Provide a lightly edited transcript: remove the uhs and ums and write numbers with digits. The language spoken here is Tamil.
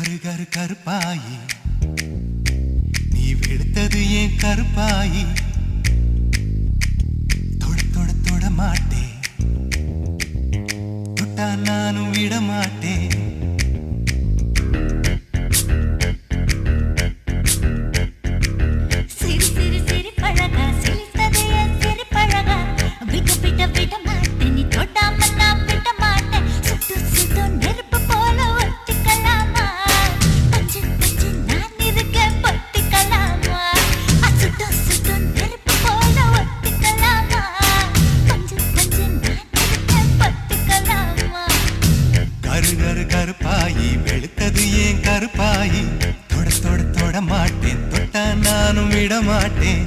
கரு கரு கருப்பாயி நீ வெளுத்தது ஏன் கருப்பாயி தொட தொட தொட மாட்டேன் தொட்டா நானும் விட மாட்டேன் கருப்பாயி வெளுத்தது ஏன் கருப்பாயி தொட தொட தொட மாட்டேன் தொட்டா நானும் விட மாட்டேன்